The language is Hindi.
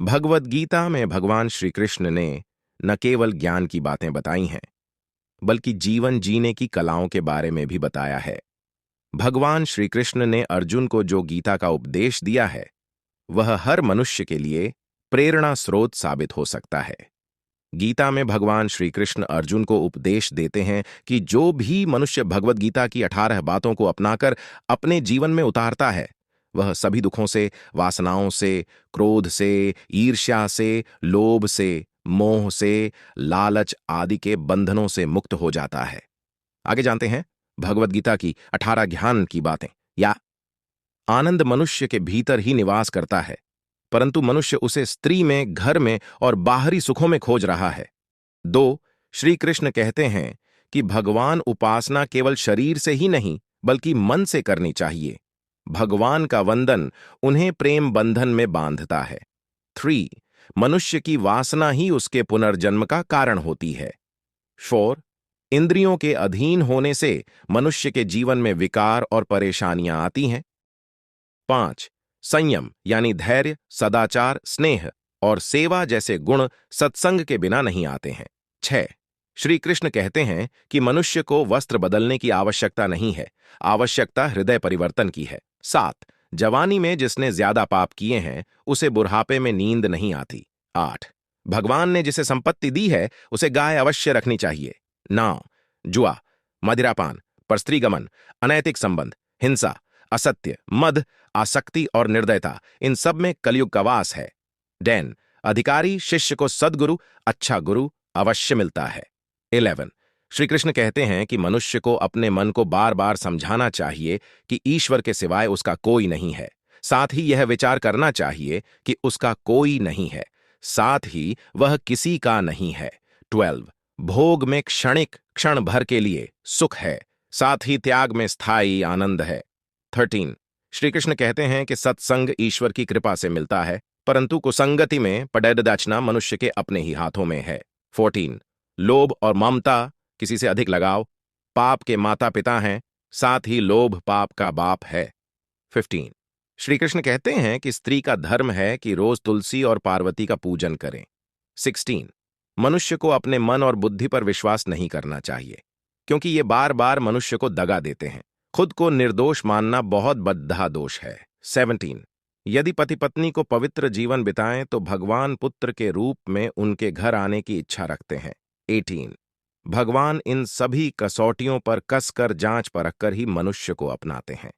भगवद गीता में भगवान श्री कृष्ण ने न केवल ज्ञान की बातें बताई हैं, बल्कि जीवन जीने की कलाओं के बारे में भी बताया है। भगवान श्री कृष्ण ने अर्जुन को जो गीता का उपदेश दिया है, वह हर मनुष्य के लिए प्रेरणा स्रोत साबित हो सकता है। गीता में भगवान श्री कृष्ण अर्जुन को उपदेश देते हैं कि जो भी मनुष्य भगवद गीता की 18 बातों को अपनाकर अपने जीवन में उतारता है, वह सभी दुखों से, वासनाओं से, क्रोध से, ईर्ष्या से, लोभ से, मोह से, लालच आदि के बंधनों से मुक्त हो जाता है। आगे जानते हैं भगवद गीता की 18 ज्ञान की बातें। या आनंद मनुष्य के भीतर ही निवास करता है, परंतु मनुष्य उसे स्त्री में, घर में और बाहरी सुखों में खोज रहा है। 2, श्री कृष्ण कहते हैं कि भगवान उपासना केवल शरीर से ही नहीं, बल्कि मन से करनी चाहिए। भगवान का वंदन उन्हें प्रेम बंधन में बांधता है। 3, मनुष्य की वासना ही उसके पुनर्जन्म का कारण होती है। 4, इंद्रियों के अधीन होने से मनुष्य के जीवन में विकार और परेशानियां आती हैं। 5, संयम यानी धैर्य, सदाचार, स्नेह और सेवा जैसे गुण सत्संग के बिना नहीं आते हैं। 6, श्री कृष्ण कहते हैं कि मनुष्य को वस्त्र बदलने की आवश्यकता नहीं है, आवश्यकता हृदय परिवर्तन की है। 7, जवानी में जिसने ज्यादा पाप किए हैं, उसे बुढ़ापे में नींद नहीं आती। 8, भगवान ने जिसे संपत्ति दी है, उसे गाय अवश्य रखनी चाहिए। 9, जुआ, मदिरापान, परस्त्रीगमन, अनैतिक संबंध, हिंसा, असत्य, मद, आसक्ति और निर्दयता, इन सब में कलयुग का वास है। 10, अधिकारी शिष्य को सद्गुरु, अच्छा गुरु अवश्य मिलता है। 11, श्री कृष्ण कहते हैं कि मनुष्य को अपने मन को बार बार समझाना चाहिए कि ईश्वर के सिवाय उसका कोई नहीं है। साथ ही यह विचार करना चाहिए कि उसका कोई नहीं है, साथ ही वह किसी का नहीं है। 12, भोग में क्षणिक, क्षण भर के लिए सुख है, साथ ही त्याग में स्थायी आनंद है। 13, श्री कृष्ण कहते हैं कि सत्संग ईश्वर की कृपा से मिलता है, परंतु कुसंगति में पडैददाचना मनुष्य के अपने ही हाथों में है। 14, लोभ और ममता, किसी से अधिक लगाव, पाप के माता पिता हैं, साथ ही लोभ पाप का बाप है। 15, श्री कृष्ण कहते हैं कि स्त्री का धर्म है कि रोज तुलसी और पार्वती का पूजन करें। 16, मनुष्य को अपने मन और बुद्धि पर विश्वास नहीं करना चाहिए, क्योंकि ये बार बार मनुष्य को दगा देते हैं। खुद को निर्दोष मानना बहुत बद्धा दोष है। 17, यदि पति पत्नी को पवित्र जीवन बिताएं तो भगवान पुत्र के रूप में उनके घर आने की इच्छा रखते हैं। 18, भगवान इन सभी कसौटियों पर कसकर जांच परख कर ही मनुष्य को अपनाते हैं।